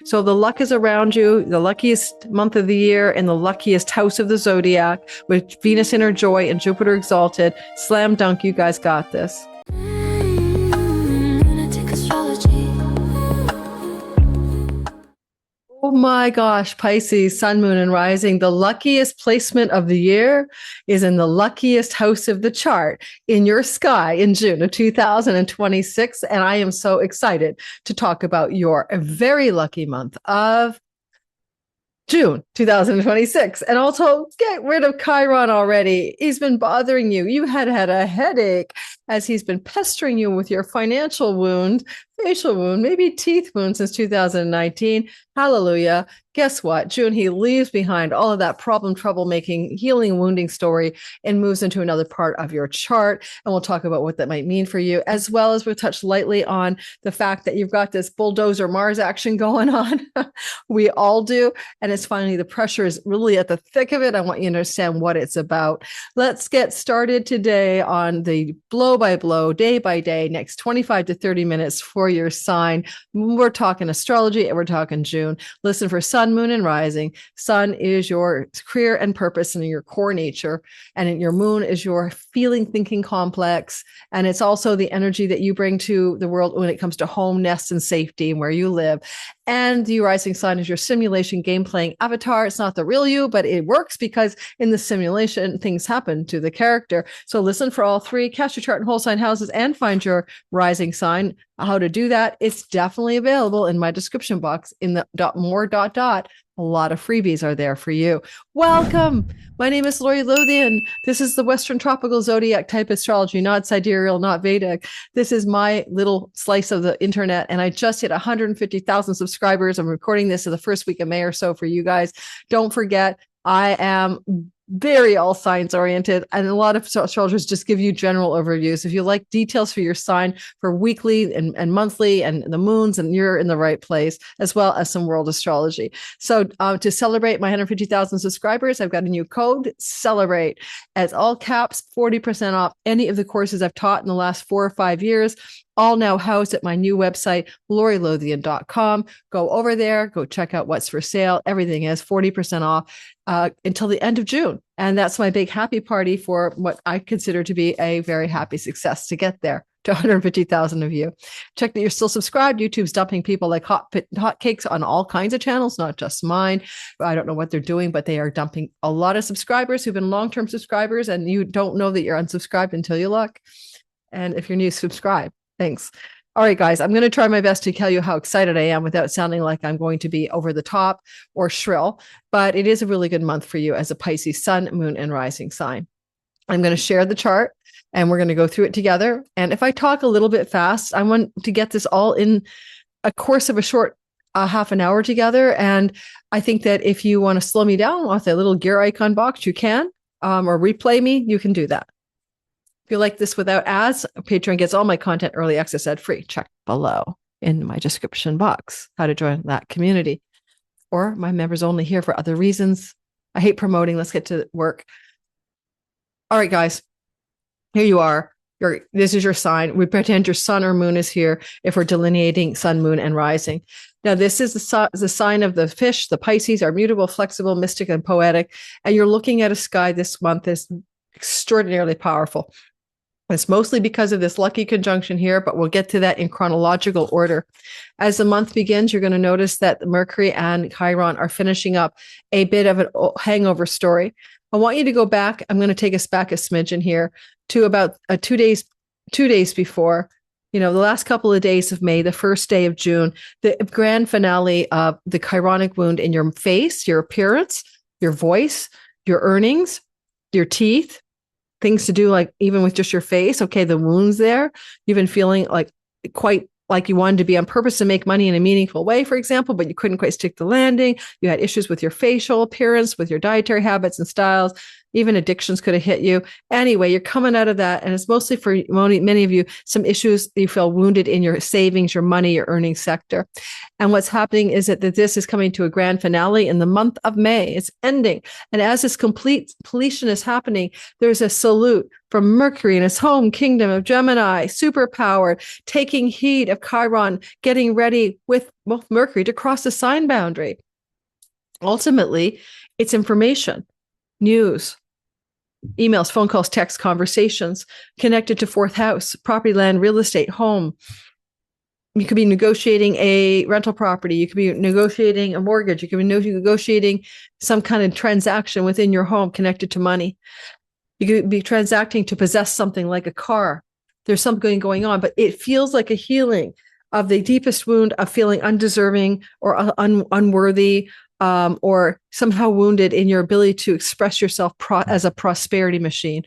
So the luck is around you, the luckiest month of the year and the luckiest house of the zodiac with Venus in her joy and Jupiter exalted. Slam dunk, you guys got this. Lunatic astrology. Oh my gosh, Pisces, Sun, Moon, and Rising. The luckiest placement of the year is in the luckiest house of the chart in your sky in June of 2026. And I am so excited to talk about your very lucky month of June 2026. And also get rid of Chiron already. He's been bothering you. You had a headache as he's been pestering you with your financial wound, facial wound, maybe teeth wound since 2019. Hallelujah. Guess what? June, he leaves behind all of that problem, troublemaking, healing, wounding story and moves into another part of your chart. And we'll talk about what that might mean for you, as well as we'll touch lightly on the fact that you've got this bulldozer Mars action going on. We all do. And it's finally the pressure is really at the thick of it. I want you to understand what it's about. Let's get started today on the blow by blow, day by day, next 25 to 30 minutes for your sign. We're talking astrology and we're talking June. Listen for Sun, Moon, and Rising. Sun is your career and purpose and your core nature. And your moon is your feeling, thinking complex. And it's also the energy that you bring to the world when it comes to home, nest, and safety and where you live. And the rising sign is your simulation game playing avatar. It's not the real you, but it works because in the simulation, things happen to the character. So listen for all three, cast your chart in whole sign houses and find your rising sign. How to do that, it's definitely available in my description box in the more. A lot of freebies are there for you. Welcome. My name is Lori Lothian. This is the Western Tropical Zodiac type astrology, not sidereal, not Vedic. This is my little slice of the internet. And I just hit 150,000 subscribers. I'm recording this in the first week of May or so for you guys. Don't forget, I am very all signs oriented, and a lot of astrologers just give you general overviews. If you like details for your sign for weekly and monthly and the moons, and you're in the right place, as well as some world astrology. So to celebrate my 150,000 subscribers, I've got a new code, celebrate, as all caps, 40% off any of the courses I've taught in the last 4 or 5 years. All now housed at my new website, lorilothian.com. Go over there, go check out what's for sale. Everything is 40% off until the end of June. And that's my big happy party for what I consider to be a very happy success to get there to 150,000 of you. Check that you're still subscribed. YouTube's dumping people like hot cakes on all kinds of channels, not just mine. I don't know what they're doing, but they are dumping a lot of subscribers who've been long-term subscribers, and you don't know that you're unsubscribed until you look. And if you're new, subscribe. Thanks. All right, guys, I'm going to try my best to tell you how excited I am without sounding like I'm going to be over the top or shrill, but it is a really good month for you as a Pisces Sun, Moon, and Rising sign. I'm going to share the chart and we're going to go through it together. And if I talk a little bit fast, I want to get this all in a course of a short half an hour together. And I think that if you want to slow me down with a little gear icon box, you can, or replay me, you can do that. If you like this without ads, Patreon gets all my content early access ad free. Check below in my description box how to join that community. Or my members only here for other reasons. I hate promoting. Let's get to work. All right, guys, here you are. This is your sign. We pretend your sun or moon is here if we're delineating sun, moon, and rising. Now, this is the sign of the fish. The Pisces are mutable, flexible, mystic, and poetic. And you're looking at a sky this month that's extraordinarily powerful. It's mostly because of this lucky conjunction here, but we'll get to that in chronological order. As the month begins, you're going to notice that Mercury and Chiron are finishing up a bit of a hangover story. I want you to go back. I'm going to take us back a smidgen here to about 2 days before, the last couple of days of May, the first day of June, the grand finale of the Chironic wound in your face, your appearance, your voice, your earnings, your teeth, things to do like even with just your face. Okay, the wounds there. You've been feeling like quite like you wanted to be on purpose to make money in a meaningful way, for example, but you couldn't quite stick the landing. You had issues with your facial appearance, with your dietary habits and styles. Even addictions could have hit you. Anyway, you're coming out of that. And it's mostly for many of you, some issues you feel wounded in your savings, your money, your earning sector. And what's happening is that this is coming to a grand finale in the month of May. It's ending. And as this completion is happening, there's a salute from Mercury in his home kingdom of Gemini, superpowered, taking heed of Chiron, getting ready with Mercury to cross the sign boundary. Ultimately, it's information, news, emails, phone calls, texts, conversations connected to fourth house, property, land, real estate, home. You could be negotiating a rental property. You could be negotiating a mortgage. You could be negotiating some kind of transaction within your home connected to money. You could be transacting to possess something like a car. There's something going on, but it feels like a healing of the deepest wound of feeling undeserving or unworthy, or somehow wounded in your ability to express yourself as a prosperity machine.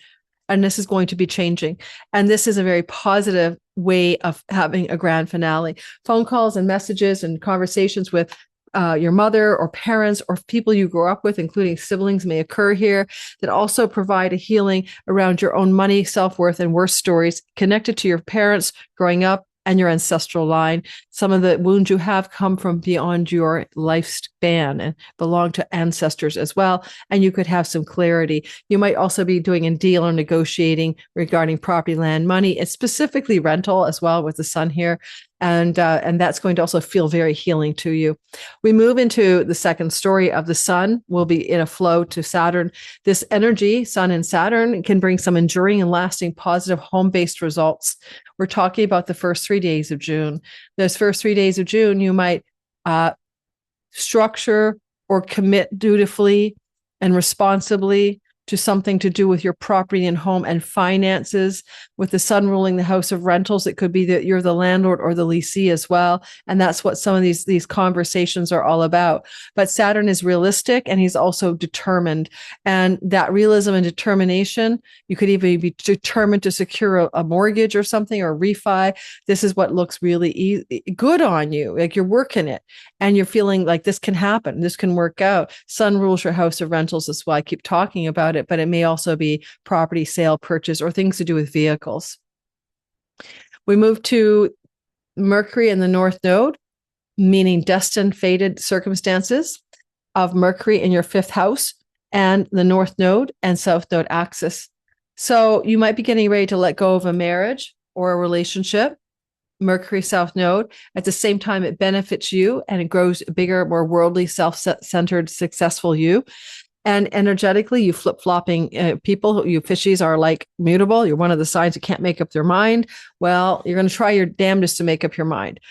And this is going to be changing. And this is a very positive way of having a grand finale. Phone calls and messages and conversations with your mother or parents or people you grew up with, including siblings, may occur here that also provide a healing around your own money, self-worth, and worth stories connected to your parents growing up and your ancestral line. Some of the wounds you have come from beyond your lifespan and belong to ancestors as well. And you could have some clarity. You might also be doing a deal or negotiating regarding property, land, money. It's specifically rental as well with the sun here. And that's going to also feel very healing to you. We move into the second story of the sun. We'll be in a flow to Saturn. This energy, sun and Saturn, can bring some enduring and lasting positive home-based results. We're talking about the first 3 days of June. Those first 3 days of June, you might structure or commit dutifully and responsibly to something to do with your property and home and finances. With the sun ruling the house of rentals, it could be that you're the landlord or the leasee as well. And that's what some of these conversations are all about. But Saturn is realistic and he's also determined. And that realism and determination, you could even be determined to secure a mortgage or something or refi. This is what looks really good on you. Like you're working it and you're feeling like this can happen. This can work out. Sun rules your house of rentals. That's why I keep talking about it, but it may also be property sale, purchase, or things to do with vehicles. We move to Mercury in the North Node, meaning destined, fated circumstances of Mercury in your fifth house and the North Node and South Node axis. So you might be getting ready to let go of a marriage or a relationship. Mercury South Node. At the same time, it benefits you and it grows a bigger, more worldly, self-centered, successful you. And energetically, you flip-flopping people, you fishies are like mutable. You're one of the signs that can't make up their mind. Well, you're going to try your damnedest to make up your mind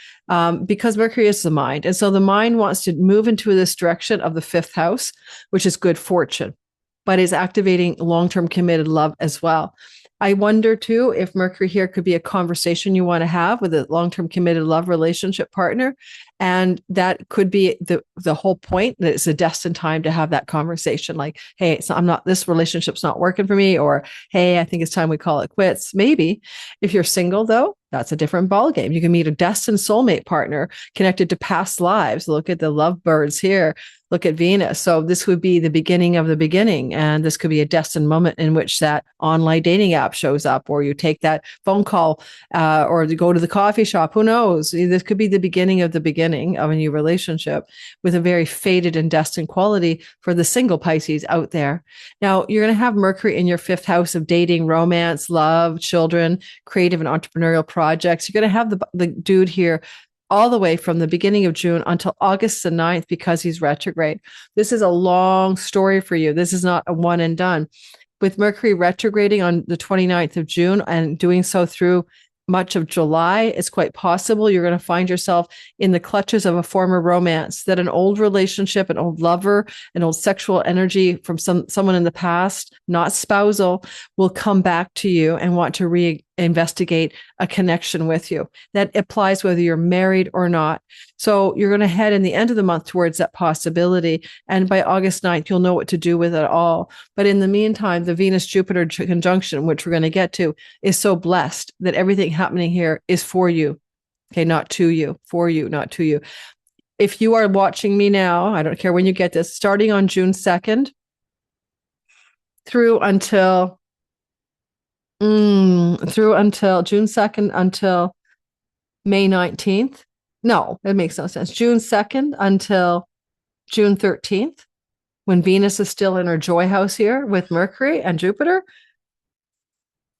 because Mercury is the mind. And so the mind wants to move into this direction of the fifth house, which is good fortune, but is activating long-term committed love as well. I wonder too, if Mercury here could be a conversation you want to have with a long-term committed love relationship partner. And that could be the whole point, that it's a destined time to have that conversation. Like, hey, this relationship's not working for me, or, hey, I think it's time we call it quits. Maybe. If you're single though, that's a different ballgame. You can meet a destined soulmate partner connected to past lives. Look at the lovebirds here. Look at Venus. So this would be the beginning of the beginning. And this could be a destined moment in which that online dating app shows up, or you take that phone call, or you go to the coffee shop. Who knows? This could be the beginning of the beginning of a new relationship with a very fated and destined quality for the single Pisces out there. Now, you're going to have Mercury in your fifth house of dating, romance, love, children, creative and entrepreneurial projects. You're going to have the dude here all the way from the beginning of June until August the 9th because he's retrograde. This is a long story for you. This is not a one and done. With Mercury retrograding on the 29th of June and doing so through much of July, it's quite possible you're going to find yourself in the clutches of a former romance, that an old relationship, an old lover, an old sexual energy from someone in the past, not spousal, will come back to you and want to reinvestigate a connection with you. That applies whether you're married or not. So you're going to head in the end of the month towards that possibility. And by August 9th, you'll know what to do with it all. But in the meantime, the Venus-Jupiter conjunction, which we're going to get to, is so blessed that everything happening here is for you. Okay, not to you, for you, not to you. If you are watching me now, I don't care when you get this, starting on June 2nd, through until through until June 2nd until May 19th. No, that makes no sense. June 2nd until June 13th, when Venus is still in her joy house here with Mercury and Jupiter.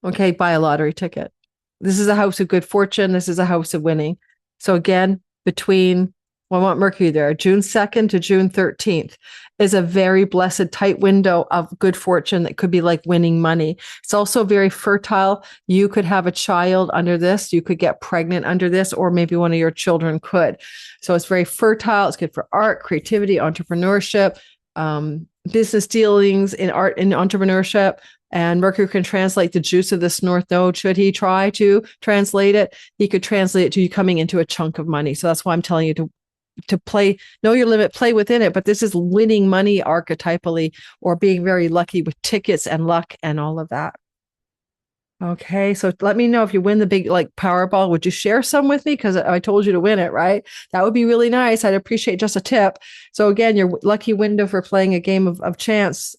Okay, buy a lottery ticket. This is a house of good fortune. This is a house of winning. So again, I want Mercury there, June 2nd to June 13th is a very blessed tight window of good fortune that could be like winning money. It's also very fertile. You could have a child under this. You could get pregnant under this, or maybe one of your children could. So it's very fertile. It's good for art, creativity, entrepreneurship, business dealings in art and entrepreneurship. And Mercury can translate the juice of this North Node. Should he try to translate it, he could translate it to you coming into a chunk of money. So that's why I'm telling you to play, know your limit, play within it. But this is winning money archetypally, or being very lucky with tickets and luck and all of that. Okay, so let me know if you win the big like Powerball. Would you share some with me? Because I told you to win it, right? That would be really nice. I'd appreciate just a tip. So again, your lucky window for playing a game of chance,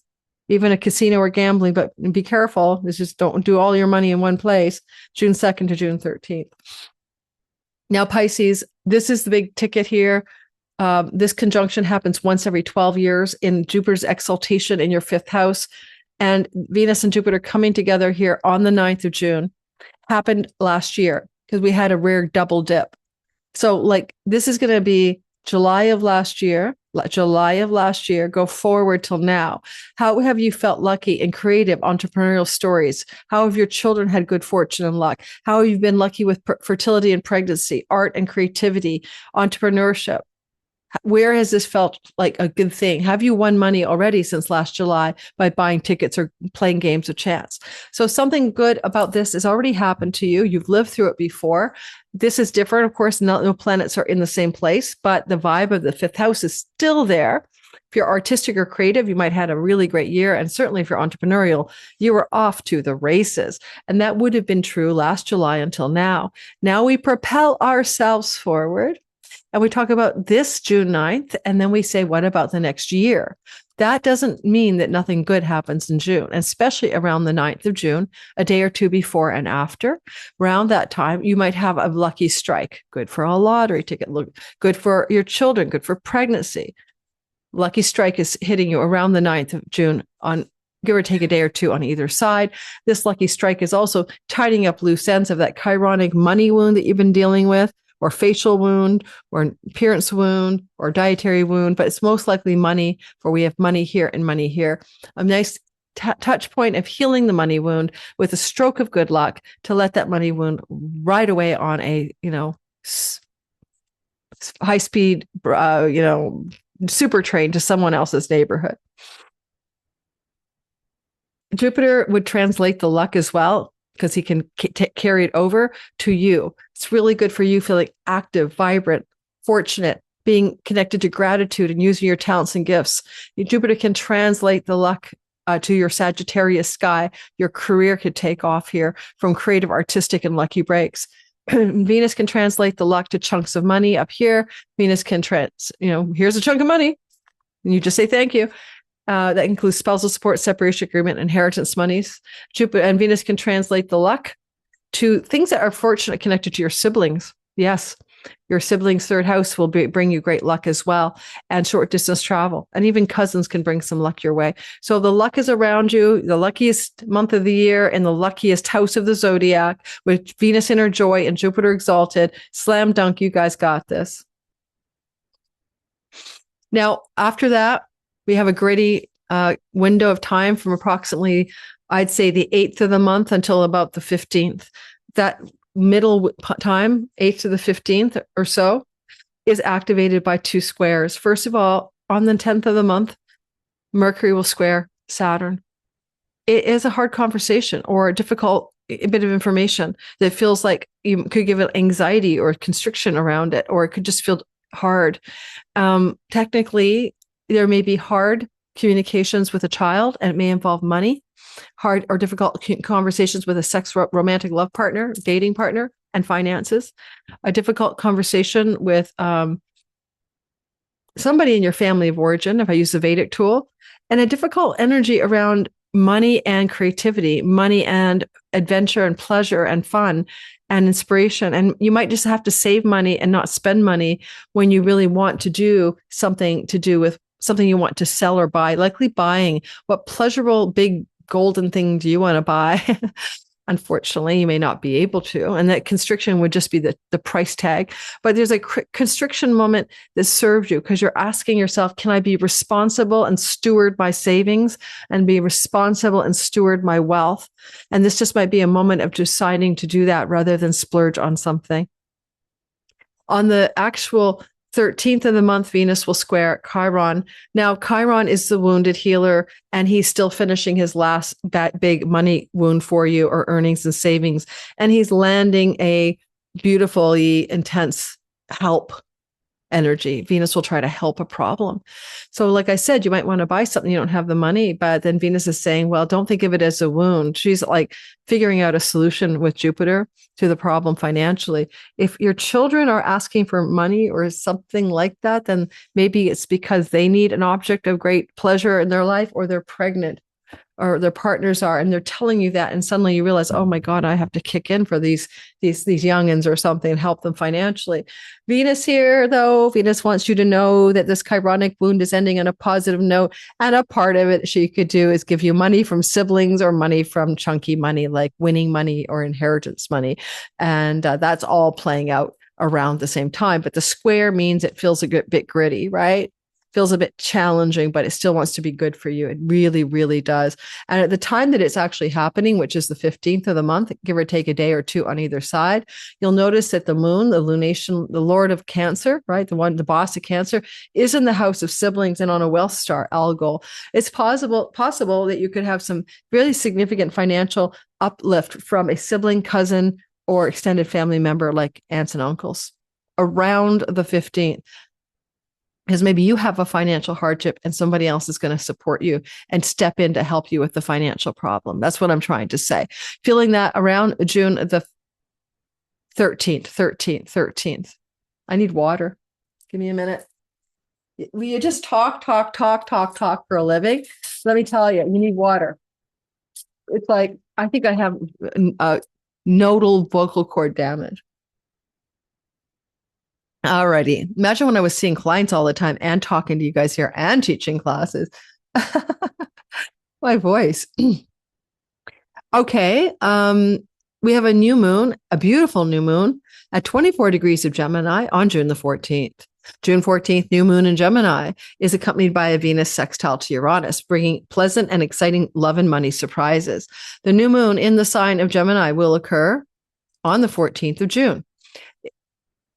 even a casino or gambling, but be careful. It's just don't do all your money in one place. June 2nd to June 13th. Now, Pisces, this is the big ticket here. This conjunction happens once every 12 years in Jupiter's exaltation in your fifth house. And Venus and Jupiter coming together here on the 9th of June happened last year because we had a rare double dip. So like this is going to be July of last year, go forward till now. How have you felt lucky in creative entrepreneurial stories? How have your children had good fortune and luck? How have you been lucky with fertility and pregnancy, art and creativity, entrepreneurship? Where has this felt like a good thing? Have you won money already since last July by buying tickets or playing games of chance? So something good about this has already happened to you. You've lived through it before. This is different. Of course, no planets are in the same place, but the vibe of the fifth house is still there. If you're artistic or creative, you might have had a really great year. And certainly if you're entrepreneurial, you were off to the races. And that would have been true last July until now. Now we propel ourselves forward. And we talk about this June 9th, and then we say, what about the next year? That doesn't mean that nothing good happens in June, especially around the 9th of June, a day or two before and after. Around that time, you might have a lucky strike, good for a lottery ticket, good for your children, good for pregnancy. Lucky strike is hitting you around the 9th of June on give or take a day or two on either side. This lucky strike is also tidying up loose ends of that chironic money wound that you've been dealing with, or facial wound, or an appearance wound, or dietary wound, but it's most likely money, for we have money here and money here. A nice touch point of healing the money wound with a stroke of good luck to let that money wound right away on a, high speed, super train to someone else's neighborhood. Jupiter would translate the luck as well, because he can carry it over to you. It's really good for you feeling active, vibrant, fortunate, being connected to gratitude and using your talents and gifts. Jupiter can translate the luck to your Sagittarius sky. Your career could take off here from creative, artistic, and lucky breaks. Venus can translate the luck to chunks of money up here. Venus can here's a chunk of money. And you just say thank you. That includes spousal support, separation agreement, inheritance monies. Jupiter and Venus can translate the luck to things that are fortunate connected to your siblings. Yes, your siblings' third house will bring you great luck as well, and short distance travel. And even cousins can bring some luck your way. So the luck is around you, the luckiest month of the year and the luckiest house of the zodiac, with Venus in her joy and Jupiter exalted. Slam dunk, you guys got this. Now, after that, we have a gritty window of time from approximately, I'd say, the 8th of the month until about the 15th. That middle time, 8th to the 15th or so, is activated by two squares. First of all, on the 10th of the month, Mercury will square Saturn. It is a hard conversation or a difficult bit of information that feels like you could give it anxiety or constriction around it, or it could just feel hard. Technically, there may be hard communications with a child, and it may involve money, hard or difficult conversations with a romantic love partner, dating partner, and finances, a difficult conversation with somebody in your family of origin, if I use the Vedic tool, and a difficult energy around money and creativity, money and adventure and pleasure and fun and inspiration. And you might just have to save money and not spend money when you really want to do something to do with something you want to sell or buy, likely buying. What pleasurable big golden thing do you want to buy? Unfortunately, you may not be able to. And that constriction would just be the price tag. But there's a constriction moment that served you because you're asking yourself, can I be responsible and steward my savings and be responsible and steward my wealth? And this just might be a moment of deciding to do that rather than splurge on something. On the actual 13th of the month, Venus will square Chiron. Now, Chiron is the wounded healer, and he's still finishing his last big money wound for you, or earnings and savings. And he's landing a beautifully intense help energy. Venus will try to help a problem. So like I said, you might want to buy something, you don't have the money, but then Venus is saying, well, don't think of it as a wound. She's like figuring out a solution with Jupiter to the problem financially. If your children are asking for money or something like that, then maybe it's because they need an object of great pleasure in their life, or they're pregnant, or their partners are, and they're telling you that, and suddenly you realize, oh my God, I have to kick in for these youngins or something and help them financially. Venus here, though, Venus wants you to know that this chironic wound is ending on a positive note, and a part of it she could do is give you money from siblings or money from chunky money, like winning money or inheritance money, and that's all playing out around the same time. But the square means it feels a bit gritty, right? Feels a bit challenging, but it still wants to be good for you. It really, really does. And at the time that it's actually happening, which is the 15th of the month, give or take a day or two on either side, you'll notice that the moon, the lunation, the Lord of Cancer, right? The boss of Cancer, is in the house of siblings and on a wealth star, Algol. It's possible that you could have some really significant financial uplift from a sibling, cousin, or extended family member like aunts and uncles around the 15th. Because maybe you have a financial hardship and somebody else is going to support you and step in to help you with the financial problem. That's what I'm trying to say. Feeling that around June the 13th. I need water. Give me a minute. Will you just talk for a living? Let me tell you, you need water. It's like, I think I have nodal vocal cord damage. Alrighty. Imagine when I was seeing clients all the time and talking to you guys here and teaching classes. My voice. Okay. We have a new moon, a beautiful new moon at 24 degrees of Gemini on June the 14th. June 14th, new moon in Gemini is accompanied by a Venus sextile to Uranus, bringing pleasant and exciting love and money surprises. The new moon in the sign of Gemini will occur on the 14th of June.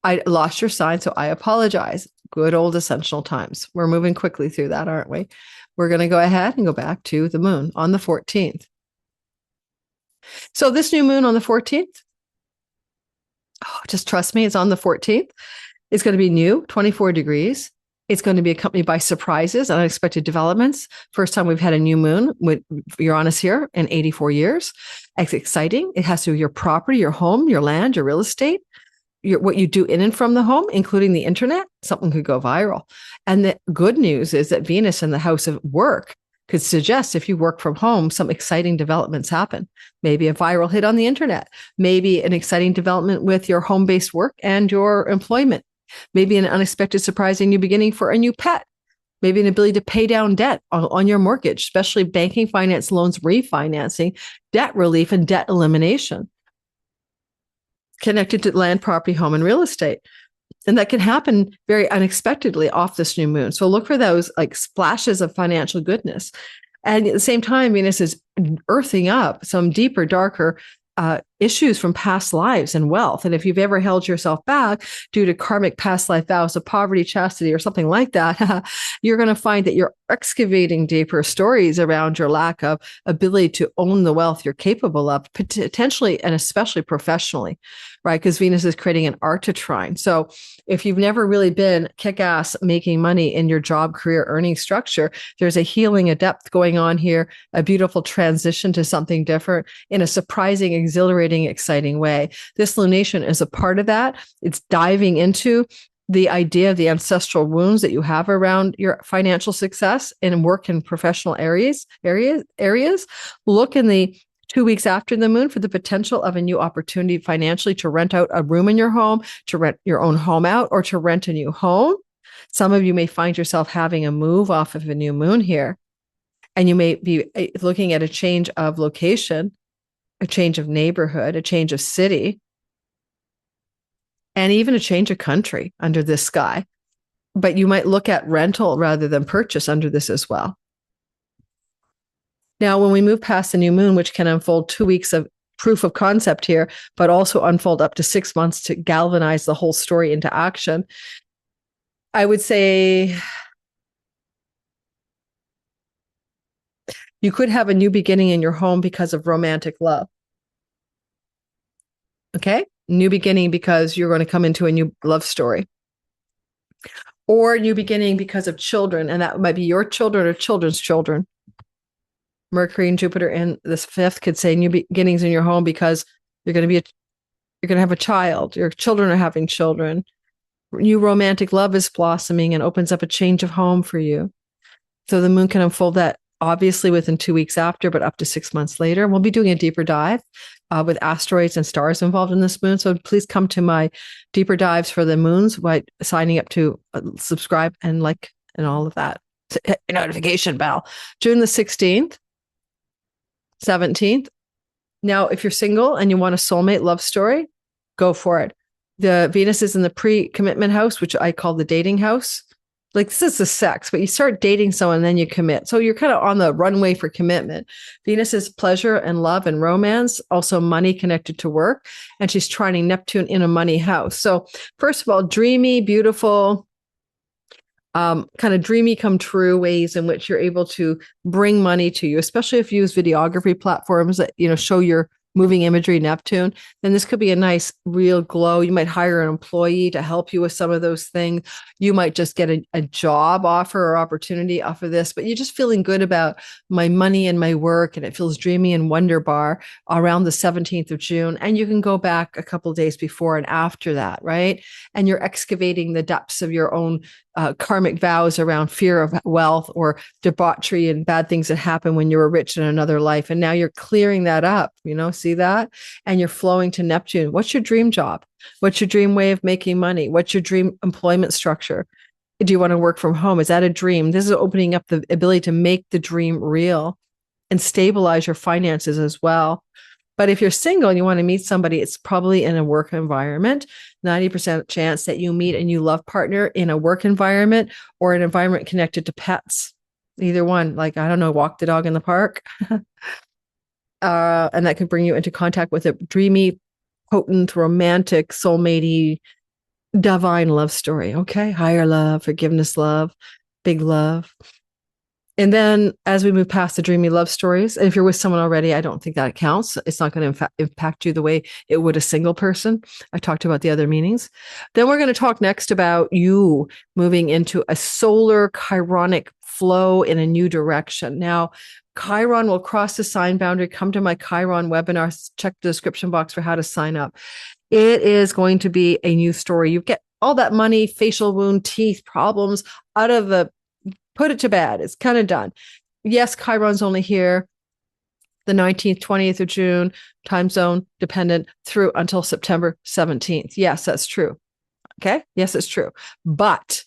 I lost your sign, so I apologize. Good old Ascensional times. We're moving quickly through that, aren't we? We're going to go ahead and go back to the moon on the 14th. So this new moon on the 14th, just trust me, it's on the 14th. It's going to be new, 24 degrees. It's going to be accompanied by surprises and unexpected developments. First time we've had a new moon with Uranus here in 84 years. It's exciting. It has to do with your property, your home, your land, your real estate. What you do in and from the home, including the internet, something could go viral. And the good news is that Venus in the house of work could suggest, if you work from home, some exciting developments happen. Maybe a viral hit on the internet, maybe an exciting development with your home-based work and your employment, maybe an unexpected surprising new beginning for a new pet, maybe an ability to pay down debt on your mortgage, especially banking, finance, loans, refinancing, debt relief, and debt elimination, connected to land, property, home, and real estate. And that can happen very unexpectedly off this new moon. So look for those like splashes of financial goodness. And at the same time, Venus is earthing up some deeper, darker issues from past lives and wealth. And if you've ever held yourself back due to karmic past life vows of poverty, chastity, or something like that, you're going to find that you're excavating deeper stories around your lack of ability to own the wealth you're capable of, potentially and especially professionally, right? Because Venus is creating an artitrine. So if you've never really been kick-ass making money in your job, career, earning structure, there's a healing, a depth going on here, a beautiful transition to something different in a surprising, exhilarating, exciting way. This lunation is a part of that. It's diving into the idea of the ancestral wounds that you have around your financial success in work and professional areas. Look in the 2 weeks after the moon for the potential of a new opportunity financially to rent out a room in your home, to rent your own home out, or to rent a new home. Some of you may find yourself having a move off of a new moon here, and you may be looking at a change of location, a change of neighborhood, a change of city, and even a change of country under this sky. But you might look at rental rather than purchase under this as well. Now, when we move past the new moon, which can unfold 2 weeks of proof of concept here, but also unfold up to 6 months to galvanize the whole story into action, I would say you could have a new beginning in your home because of romantic love. Okay? New beginning because you're going to come into a new love story. Or new beginning because of children, and that might be your children or children's children. Mercury and Jupiter in this fifth could say new beginnings in your home because you're going to have a child. Your children are having children. New romantic love is blossoming and opens up a change of home for you. So the moon can unfold that obviously within 2 weeks after, but up to 6 months later. We'll be doing a deeper dive with asteroids and stars involved in this moon. So please come to my deeper dives for the moons by signing up to subscribe and like and all of that. Hit your notification bell. June the 16th. 17th. Now, if you're single and you want a soulmate love story, go for it. The Venus is in the pre-commitment house, which I call the dating house. Like this is the sex, but you start dating someone and then you commit. So you're kind of on the runway for commitment. Venus is pleasure and love and romance, also money connected to work. And she's trining Neptune in a money house. So first of all, dreamy, beautiful, kind of dreamy come true ways in which you're able to bring money to you, especially if you use videography platforms that, show your moving imagery, Neptune, then this could be a nice real glow. You might hire an employee to help you with some of those things. You might just get a job offer or opportunity off of this, but you're just feeling good about my money and my work. And it feels dreamy and wonderbar around the 17th of June. And you can go back a couple of days before and after that, right? And you're excavating the depths of your own karmic vows around fear of wealth or debauchery and bad things that happen when you were rich in another life. And now you're clearing that up, see that? And you're flowing to Neptune. What's your dream job? What's your dream way of making money? What's your dream employment structure? Do you want to work from home? Is that a dream? This is opening up the ability to make the dream real and stabilize your finances as well. But if you're single and you want to meet somebody, it's probably in a work environment. 90% chance that you meet a new love partner in a work environment or an environment connected to pets. Either one, like, I don't know, walk the dog in the park. And that could bring you into contact with a dreamy, potent, romantic, soulmatey, divine love story. Okay. Higher love, forgiveness love, big love. And then as we move past the dreamy love stories, and if you're with someone already, I don't think that counts. It's not going to impact you the way it would a single person. I talked about the other meanings. Then we're going to talk next about you moving into a solar chironic flow in a new direction. Now, Chiron will cross the sign boundary. Come to my Chiron webinar. Check the description box for how to sign up. It is going to be a new story. You get all that money, facial wound, teeth, problems out of the put it to bed. It's kind of done. Yes, Chiron's only here the 19th, 20th of June, time zone dependent through until September 17th. Yes, that's true. Okay. Yes, it's true. But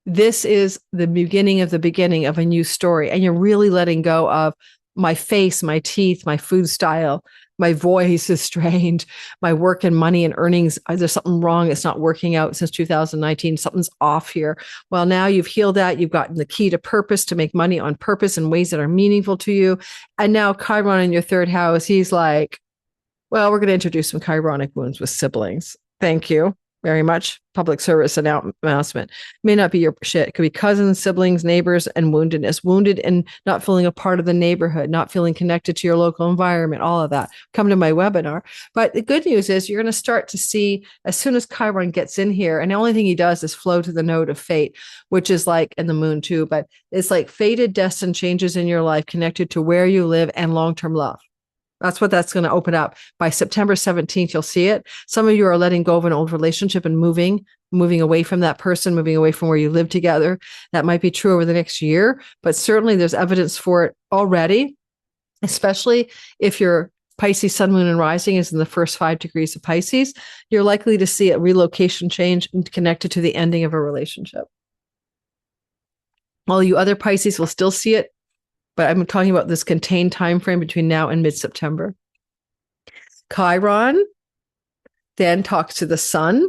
this is the beginning of a new story. And you're really letting go of my face, my teeth, my food style, my voice is strained, my work and money and earnings. There's something wrong. It's not working out since 2019. Something's off here. Well, now you've healed that. You've gotten the key to purpose, to make money on purpose in ways that are meaningful to you. And now Chiron in your third house, he's like, well, we're going to introduce some chironic wounds with siblings. Thank you very much. Public service announcement. May not be your shit. It could be cousins, siblings, neighbors, and woundedness. Wounded and not feeling a part of the neighborhood, not feeling connected to your local environment, all of that. Come to my webinar. But the good news is you're going to start to see as soon as Chiron gets in here, and the only thing he does is flow to the node of fate, which is like, and the moon too, but it's like fated, destined changes in your life connected to where you live and long-term love. That's what that's going to open up. By September 17th, you'll see it. Some of you are letting go of an old relationship and moving moving away from that person, moving away from where you live together. That might be true over the next year, but certainly there's evidence for it already, especially if your Pisces sun, moon, and rising is in the first 5 degrees of Pisces. You're likely to see a relocation change connected to the ending of a relationship. All you other Pisces will still see it, but I'm talking about this contained time frame between now and mid-September. Chiron then talks to the sun,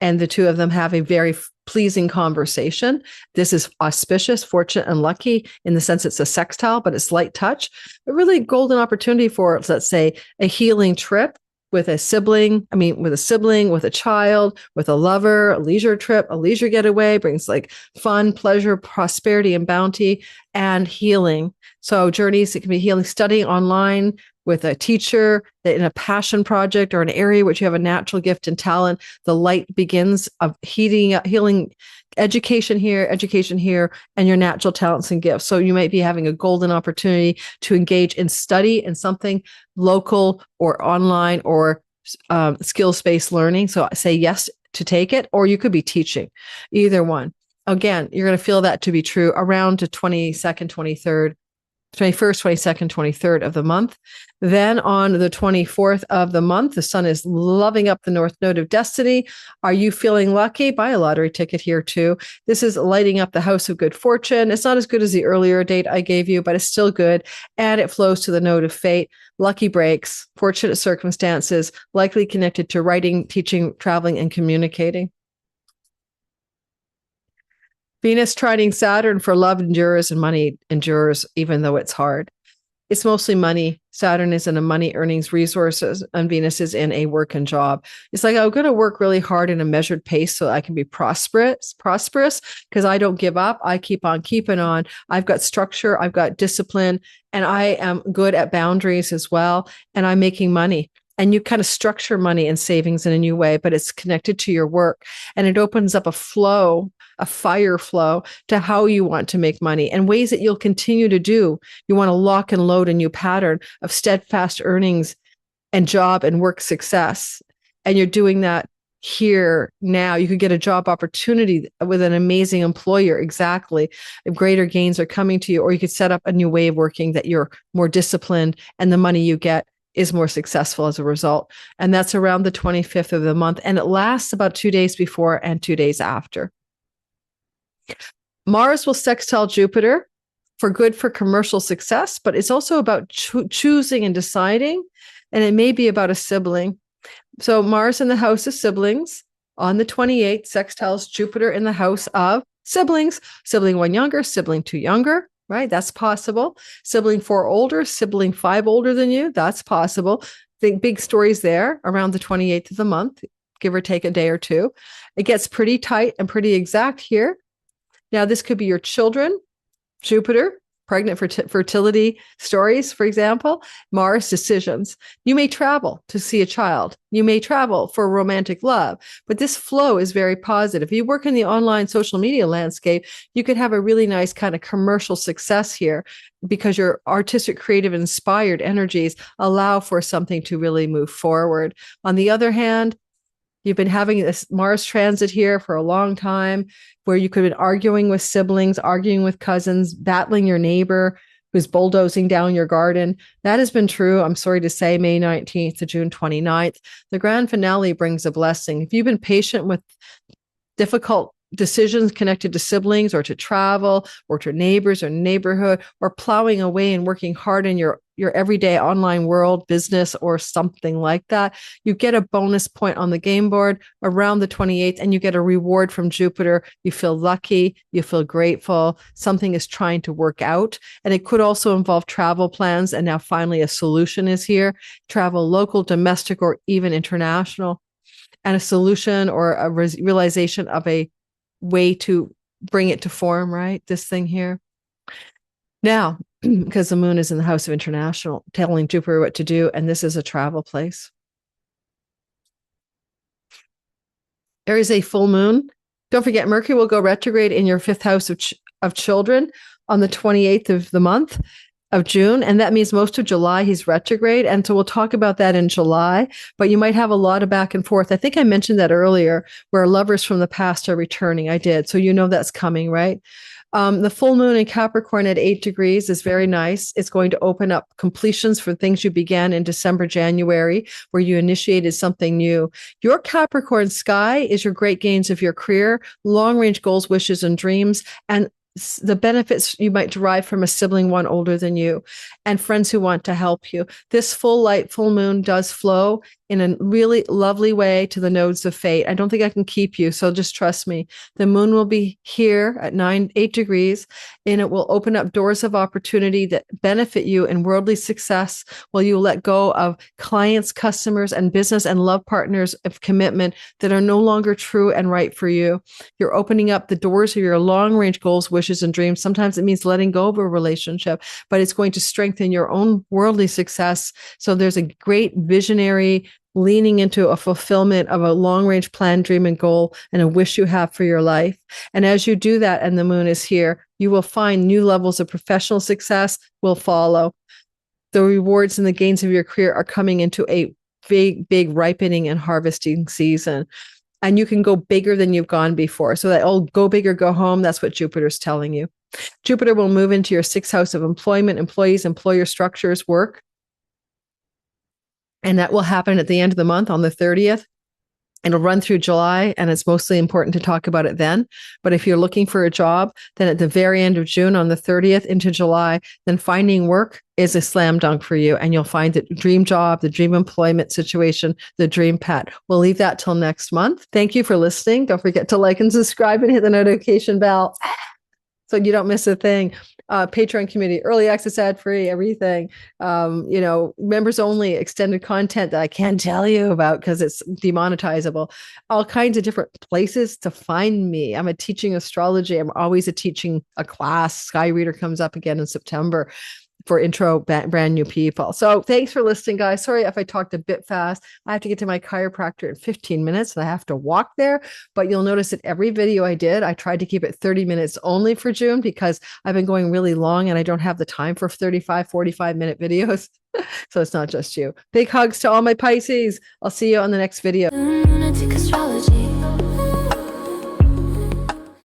and the two of them have a very pleasing conversation. This is auspicious, fortunate, and lucky in the sense it's a sextile, but it's light touch. A really golden opportunity for, let's say, a healing trip with a sibling, with a child, with a lover, a leisure trip, a leisure getaway, brings like fun, pleasure, prosperity, and bounty, and healing. So journeys, it can be healing, studying online with a teacher in a passion project or an area which you have a natural gift and talent. The light begins of healing, education here, and your natural talents and gifts. So you might be having a golden opportunity to engage in study in something local or online or skills-based learning. So say yes to take it, or you could be teaching, either one. Again, you're going to feel that to be true around the 21st, 22nd, 23rd of the month. Then on the 24th of the month, the sun is loving up the north node of destiny. Are you feeling lucky? Buy a lottery ticket here too. This is lighting up the house of good fortune. It's not as good as the earlier date I gave you, but it's still good. And it flows to the node of fate. Lucky breaks, fortunate circumstances, likely connected to writing, teaching, traveling, and communicating. Venus trining Saturn for love endures and money endures, even though it's hard. It's mostly money. Saturn is in a money, earnings, resources, and Venus is in a work and job. It's like, I'm going to work really hard in a measured pace so I can be prosperous, because I don't give up. I keep on keeping on. I've got structure. I've got discipline, and I am good at boundaries as well. And I'm making money. And you kind of structure money and savings in a new way, but it's connected to your work. And it opens up a flow, a fire flow to how you want to make money and ways that you'll continue to do. You want to lock and load a new pattern of steadfast earnings and job and work success. And you're doing that here now. You could get a job opportunity with an amazing employer. Exactly. If greater gains are coming to you, or you could set up a new way of working that you're more disciplined and the money you get is more successful as a result. And that's around the 25th of the month. And it lasts about 2 days before and 2 days after. Mars will sextile Jupiter for good for commercial success, but it's also about choosing and deciding. And it may be about a sibling. So Mars in the house of siblings on the 28th sextiles Jupiter in the house of siblings, sibling 1 younger, sibling 2 younger. Right? That's possible. Sibling 4 older, sibling 5 older than you. That's possible. Think big stories there around the 28th of the month, give or take a day or two. It gets pretty tight and pretty exact here. Now, this could be your children, Jupiter, pregnant fertility stories, for example, Mars decisions. You may travel to see a child. You may travel for romantic love, but this flow is very positive. If you work in the online social media landscape, you could have a really nice kind of commercial success here because your artistic, creative, inspired energies allow for something to really move forward. On the other hand, you've been having this Mars transit here for a long time where you could have been arguing with siblings, arguing with cousins, battling your neighbor who's bulldozing down your garden. That has been true, I'm sorry to say, May 19th to June 29th. The grand finale brings a blessing. If you've been patient with difficult decisions connected to siblings or to travel or to neighbors or neighborhood, or plowing away and working hard in your everyday online world, business, or something like that, you get a bonus point on the game board around the 28th, and you get a reward from Jupiter. You feel lucky, you feel grateful, something is trying to work out. And it could also involve travel plans. And now finally a solution is here, travel local, domestic, or even international, and a solution or a realization of a way to bring it to form, right? This thing here. Now, because the moon is in the house of international, telling Jupiter what to do, and this is a travel place. There is a full moon. Don't forget, Mercury will go retrograde in your 5th house of children on the 28th of the month. of June. And that means most of July he's retrograde. And so we'll talk about that in July, but you might have a lot of back and forth. I think I mentioned that earlier, where lovers from the past are returning. I did. So you know that's coming, right? The full moon in Capricorn at 8 degrees is very nice. It's going to open up completions for things you began in December, January, where you initiated something new. Your Capricorn sky is your great gains of your career, long range goals, wishes, and dreams, and the benefits you might derive from a sibling one older than you, and friends who want to help you. This full light, full moon does flow in a really lovely way to the nodes of fate. I don't think I can keep you, so just trust me. The moon will be here at 8 degrees, and it will open up doors of opportunity that benefit you in worldly success, while you let go of clients, customers, and business and love partners of commitment that are no longer true and right for you. You're opening up the doors of your long-range goals, wishes, and dreams. Sometimes it means letting go of a relationship, but it's going to strengthen your own worldly success. So there's a great visionary leaning into a fulfillment of a long-range plan, dream, and goal, and a wish you have for your life. And as you do that, and the moon is here, you will find new levels of professional success will follow. The rewards and the gains of your career are coming into a big ripening and harvesting season. And you can go bigger than you've gone before. So that old go big or go home, that's what Jupiter's telling you. Jupiter will move into your 6th house of employment, employees, employer structures, work. And that will happen at the end of the month on the 30th. It'll run through July, and it's mostly important to talk about it then. But if you're looking for a job, then at the very end of June on the 30th into July, then finding work is a slam dunk for you. And you'll find the dream job, the dream employment situation, the dream pet. We'll leave that till next month. Thank you for listening. Don't forget to like and subscribe and hit the notification bell so you don't miss a thing. Patreon community, early access, ad free, everything. Members only, extended content that I can't tell you about because it's demonetizable. All kinds of different places to find me. I'm a teaching astrology. I'm always teaching a class. Sky Reader comes up again in September for intro brand new people. So thanks for listening, guys. Sorry if I talked a bit fast. I have to get to my chiropractor in 15 minutes and I have to walk there. But you'll notice that every video I did, I tried to keep it 30 minutes only for June because I've been going really long and I don't have the time for 35, 45-minute videos. So it's not just you. Big hugs to all my Pisces. I'll see you on the next video. Lunatic astrology.